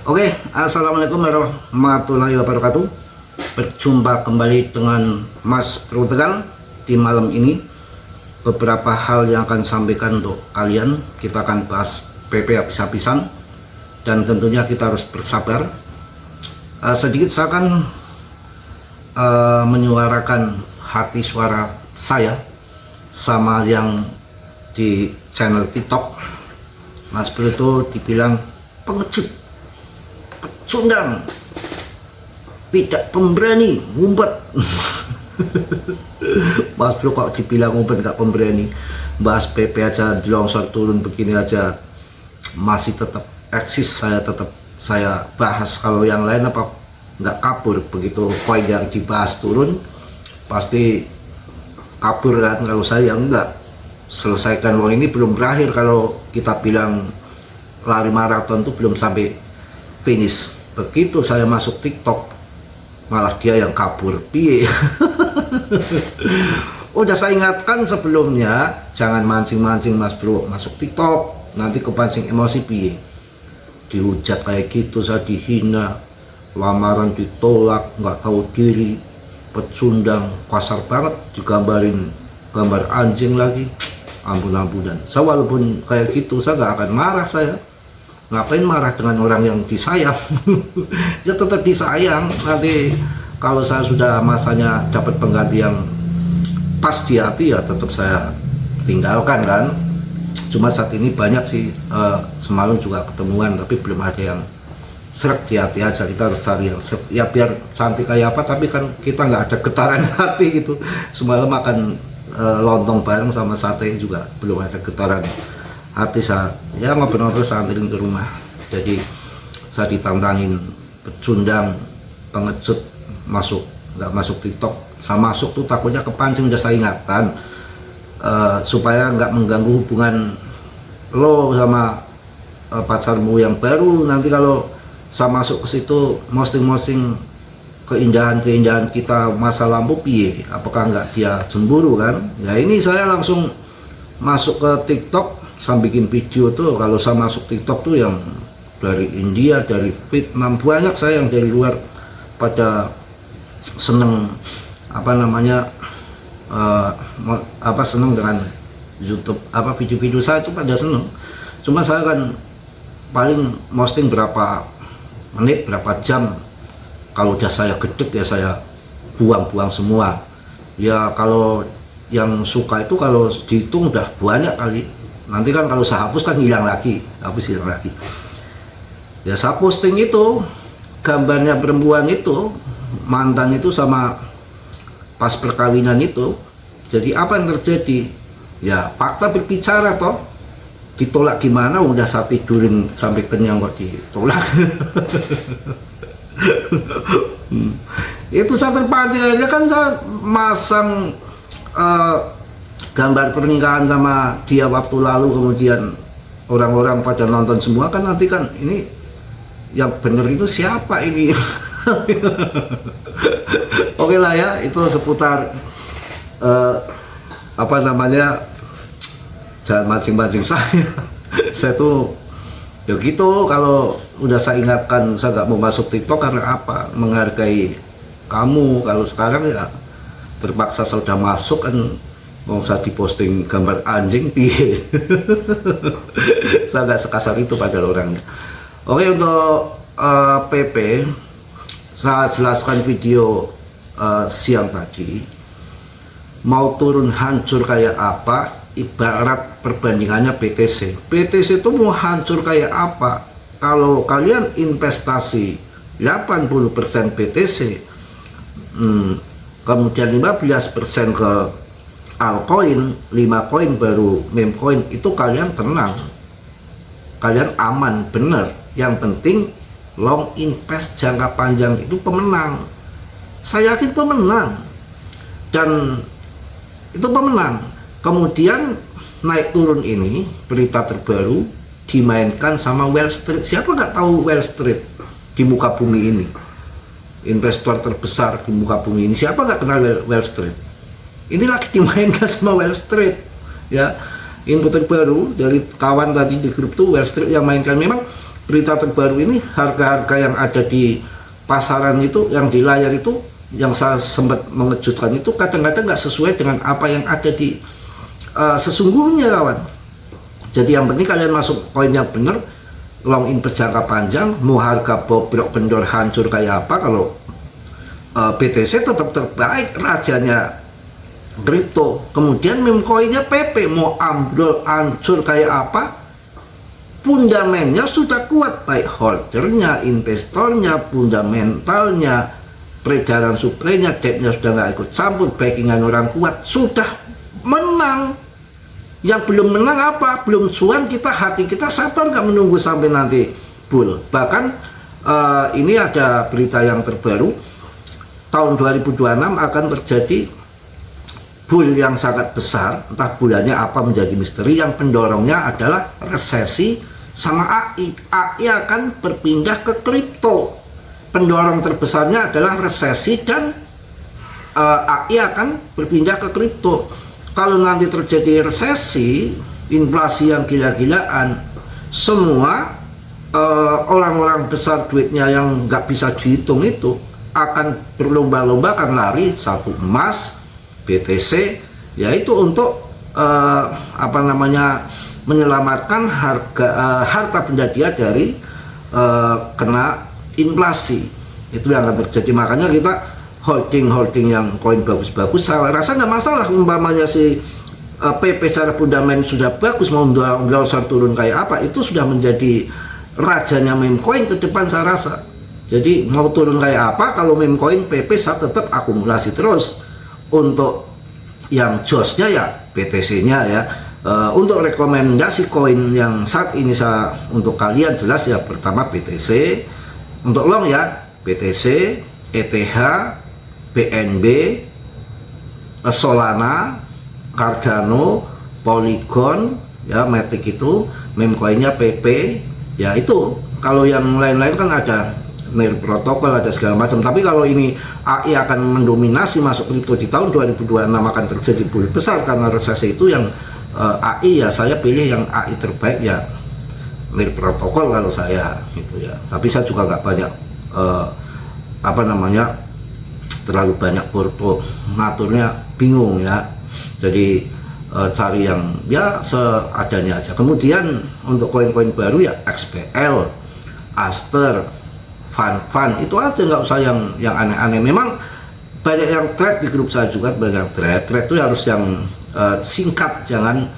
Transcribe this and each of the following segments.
Oke, assalamualaikum warahmatullahi wabarakatuh. Berjumpa kembali dengan Mas Bro Tegal di malam ini. Beberapa hal yang akan sampaikan untuk kalian. Kita akan bahas PP habis-habisan dan tentunya kita harus bersabar. Sedikit saya akan menyuarakan hati suara saya sama yang di channel TikTok. Mas Bro itu dibilang pengecut, pecundang, tidak pemberani, ngumpet. Mas Bro kok dibilang ngumpet gak pemberani, bahas PP aja di longsor turun begini aja masih tetap eksis, saya bahas. Kalau yang lain apa nggak kabur, begitu poin yang dibahas turun pasti kabur kan. Kalau saya enggak, selesaikan uang ini belum berakhir. Kalau kita bilang lari maraton itu belum sampai finish. Begitu saya masuk TikTok malah dia yang kabur, piye. Udah saya ingatkan sebelumnya, jangan mancing-mancing Mas Bro masuk TikTok, nanti kepancing emosi, piye. Dihujat kayak gitu, saya dihina, lamaran ditolak, nggak tahu diri, pecundang, kasar banget, digambarin gambar anjing lagi. Ampun-ampunan. Saya walaupun kayak gitu saya nggak akan marah. Saya ngapain marah dengan orang yang disayang. Ya tetap disayang. Nanti kalau saya sudah masanya dapat pengganti yang pas di hati, ya tetap saya tinggalkan kan. Cuma saat ini banyak sih, semalam juga ketemuan tapi belum ada yang serak di hati aja. Kita harus cari yang ya biar cantik kayak apa, tapi kan kita nggak ada getaran hati gitu. Semalam makan lontong bareng sama sate juga belum ada getaran hati. Saya ya ngobrol-ngobrol, saya anterin ke rumah. Jadi saya ditantangin pecundang, pengecut, nggak masuk TikTok. Saya masuk tuh takutnya kepancing. Udah saya ingatkan supaya nggak mengganggu hubungan lo sama pacarmu yang baru. Nanti kalau saya masuk ke situ posting keindahan kita masa lampau, piye, apakah nggak dia cemburu kan. Ya ini saya langsung masuk ke TikTok, saya bikin video tuh. Kalau saya masuk TikTok tuh yang dari India, dari Vietnam, banyak saya yang dari luar pada seneng seneng dengan YouTube, video-video saya itu pada seneng. Cuma saya kan paling posting berapa menit, berapa jam. Kalau udah saya gedek ya saya buang semua. Ya kalau yang suka itu kalau dihitung udah banyak kali. Nanti kan kalau saya hapus kan hilang lagi. Ya saya posting itu gambarnya perempuan itu, mantan itu sama pas perkawinan itu. Jadi apa yang terjadi? Ya fakta berbicara toh. Ditolak gimana? Udah saya tidurin sampai kenyang kok ditolak. Itu saya terpancing aja kan, saya masang gambar pernikahan sama dia waktu lalu, kemudian orang-orang pada nonton semua kan. Nanti kan ini yang bener itu siapa ini. Oke lah ya, itu seputar jangan mancing-mancing saya. Saya tuh ya gitu, kalau udah saya ingatkan saya nggak mau masuk TikTok karena apa? Menghargai kamu. Kalau sekarang ya terpaksa saya udah masuk kan, mau saya diposting gambar anjing, piye. Saya nggak sekasar itu pada orangnya. Oke, untuk PP saya jelaskan video siang tadi. Mau turun hancur kayak apa? Ibarat perbandingannya BTC itu mau hancur kayak apa? Kalau kalian investasi 80% BTC, kemudian 15% ke altcoin, 5 koin baru meme coin, itu kalian tenang, kalian aman, bener. Yang penting long invest jangka panjang itu pemenang. Saya yakin pemenang, dan itu pemenang. Kemudian naik turun ini berita terbaru dimainkan sama Wall Street. Siapa nggak tahu Wall Street di muka bumi ini? Investor terbesar di muka bumi ini, siapa nggak kenal Wall Street? Ini lagi dimainkan sama Wall Street, ya. Info terbaru dari kawan tadi di grup tuh, Wall Street yang mainkan. Memang berita terbaru ini, harga-harga yang ada di pasaran itu, yang di layar itu, yang saya sempat mengejutkan itu kadang-kadang nggak sesuai dengan apa yang ada di sesungguhnya, kawan. Jadi yang penting kalian masuk koin yang benar, long invest jangka panjang. Mau harga bobrok kendor hancur kayak apa, kalau BTC tetap terbaik, rajanya kripto. Kemudian meme coinnya PP mau ambrol hancur kayak apa, fundamennya sudah kuat, baik holdernya, investornya, fundamentalnya, peredaran suplainya, debtnya sudah nggak ikut campur, backingan orang kuat, sudah menang. Yang belum menang apa? Belum cuan, kita hati kita sabar nggak menunggu sampai nanti bull. Bahkan ini ada berita yang terbaru, tahun 2026 akan terjadi bull yang sangat besar, entah bulannya apa menjadi misteri. Yang pendorongnya adalah resesi sama AI. AI akan berpindah ke kripto. Pendorong terbesarnya adalah resesi dan AI akan berpindah ke kripto. Kalau nanti terjadi resesi, inflasi yang gila-gilaan, semua orang-orang besar duitnya yang nggak bisa dihitung itu akan berlomba-lomba, akan lari satu emas, BTC, yaitu untuk menyelamatkan harta benda dia dari kena inflasi. Itu yang akan terjadi. Makanya kita holding yang koin bagus-bagus, saya rasa nggak masalah. Umpamanya si PP secara fundamental sudah bagus, mau browser turun kayak apa, itu sudah menjadi rajanya meme coin ke depan, saya rasa. Jadi mau turun kayak apa, kalau meme coin PP saya tetap akumulasi terus. Untuk yang josnya ya BTC-nya ya. Untuk rekomendasi koin yang saat ini saya untuk kalian jelas ya, pertama BTC, untuk long ya BTC, ETH, BNB, Solana, Cardano, Polygon, ya Matic itu, meme coinnya PP, ya itu. Kalau yang lain-lain kan ada NIR protokol, ada segala macam. Tapi kalau ini AI akan mendominasi masuk kripto di tahun 2026, akan terjadi bull besar karena resesi itu. Yang AI ya saya pilih yang AI terbaik ya NIR protokol kalau saya gitu ya. Tapi saya juga nggak banyak terlalu banyak porto, ngaturnya bingung ya. Jadi cari yang ya seadanya aja. Kemudian untuk koin-koin baru ya XPL, Aster, Fan itu aja, nggak usah yang aneh-aneh. Memang banyak yang trade di grup saya juga, banyak yang trade itu harus yang singkat, jangan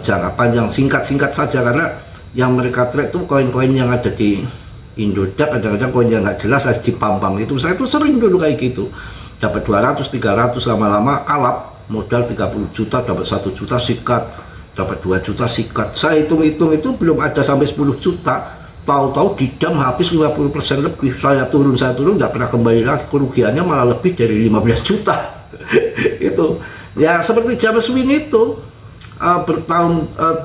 jangka panjang, singkat saja, karena yang mereka trade itu koin-koin yang ada di Indodax, kadang-kadang koin yang nggak jelas ada di pam-pam itu. Saya tuh sering dulu kayak gitu, dapat 200, 300, lama-lama kalap, modal 30 juta dapat 1 juta sikat, dapat 2 juta sikat. Saya hitung-hitung itu belum ada sampai 10 juta, tahu-tahu didam habis 50% lebih. Saya turun nggak pernah kembali lagi, kerugiannya malah lebih dari 15 juta. Itu ya seperti James Win itu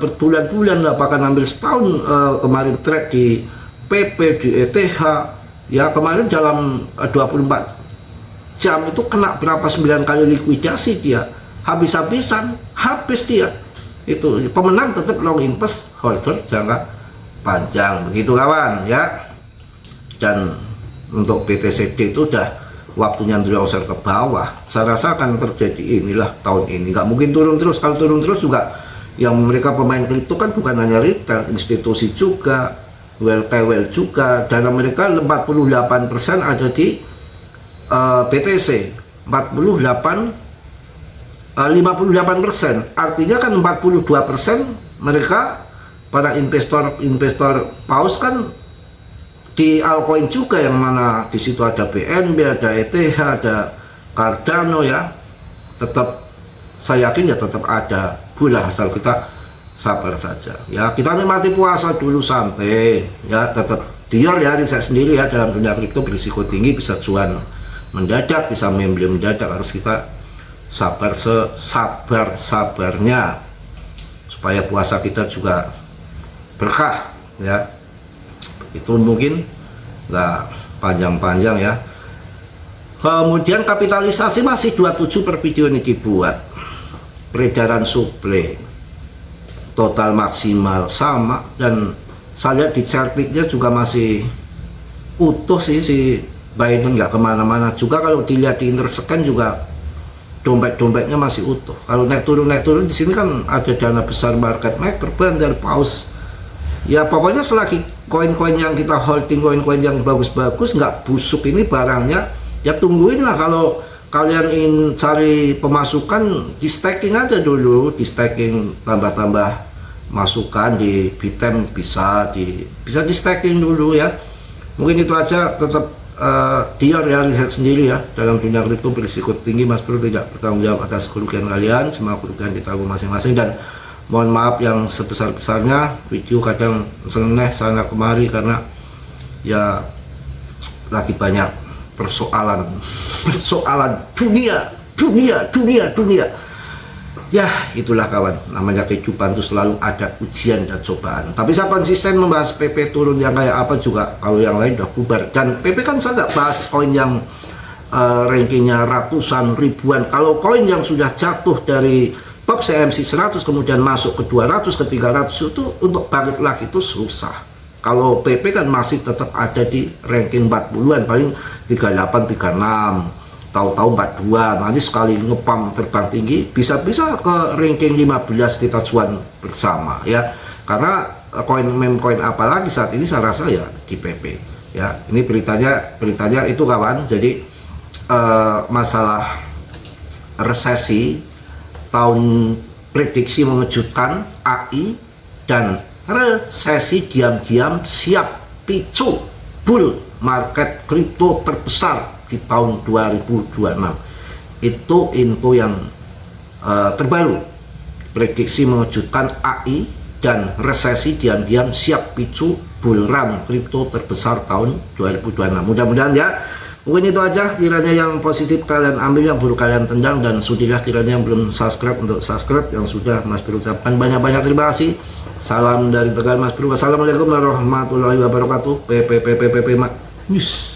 berbulan-bulan lah, bahkan hampir setahun kemarin trade di PP, di ETH ya, kemarin dalam 24 jam itu kena berapa 9 kali likuidasi dia, habis-habisan, habis dia. Itu pemenang tetap long invest, holder jangka panjang, begitu kawan ya. Dan untuk BTCD itu udah waktunya browser ke bawah. Saya rasa akan terjadi inilah tahun ini, nggak mungkin turun terus. Kalau turun terus juga yang mereka pemain kripto kan bukan hanya retail, institusi juga, well juga. Dana mereka 48% ada di BTC, 58%. Artinya kan 42% mereka para investor paus kan di altcoin juga, yang mana di situ ada BNB, ada ETH, ada Cardano ya. Tetap saya yakin ya tetap ada bulah, asal kita sabar saja ya. Kita nikmati puasa dulu, santai ya, tetap dior ya, riset sendiri ya. Dalam dunia kripto berisiko tinggi, bisa cuan mendadak, bisa membeli mendadak. Harus kita sabar sesabar-sabarnya supaya puasa kita juga berkah ya. Itu mungkin nggak panjang-panjang ya. Kemudian kapitalisasi masih 27 per video ini dibuat. Peredaran suplai total maksimal sama, dan saya lihat di chartnya juga masih utuh sih si Biden, nggak kemana-mana. Juga kalau dilihat di Interscan juga dompet-dompetnya masih utuh. Kalau naik turun di sini kan ada dana besar market maker, bandar, paus. Ya pokoknya selagi koin-koin yang kita holding, koin-koin yang bagus-bagus nggak busuk ini barangnya, ya tungguin lah. Kalau kalian ingin cari pemasukan, di staking aja dulu, di staking tambah-tambah masukan di Bitem, bisa di staking dulu ya. Mungkin itu aja. Tetap dia ya, riset sendiri ya, dalam dunia kripto berisiko tinggi. Mas Bro tidak bertanggung jawab atas kerugian kalian, semua kerugian ditanggung masing-masing, dan mohon maaf yang sebesar-besarnya. Video kadang seneng sana kemari karena ya lagi banyak persoalan dunia. Ya itulah kawan, namanya kehidupan itu selalu ada ujian dan cobaan. Tapi saya konsisten membahas PP turun yang kayak apa juga, kalau yang lain udah bubar. Dan PP kan saya nggak bahas koin yang rankingnya ratusan ribuan. Kalau koin yang sudah jatuh dari top CMC 100 kemudian masuk ke 200 ke 300 itu untuk balik lagi itu susah. Kalau PP kan masih tetap ada di ranking 40-an, paling 38, 36, tahu-tahu 42, nanti sekali ngepam terbang tinggi bisa-bisa ke ranking 15 kita cuan bersama ya. Karena meme koin apalagi saat ini saya rasa ya di PP ya. Ini beritanya itu kawan. Jadi masalah resesi tahun, prediksi mengejutkan AI, dan resesi diam-diam siap picu bull market kripto terbesar di tahun 2026. Itu info yang terbaru. Prediksi mengejutkan AI dan resesi diam-diam siap picu bull run kripto terbesar tahun 2026. Mudah-mudahan ya. Mungkin itu aja, kiranya yang positif kalian ambil, yang buruk kalian tendang, dan sudilah kiranya yang belum subscribe untuk subscribe, yang sudah Mas Bro ucapkan banyak-banyak terima kasih. Salam dari Tegal Mas Bro. Wassalamualaikum warahmatullahi wabarakatuh. PP News.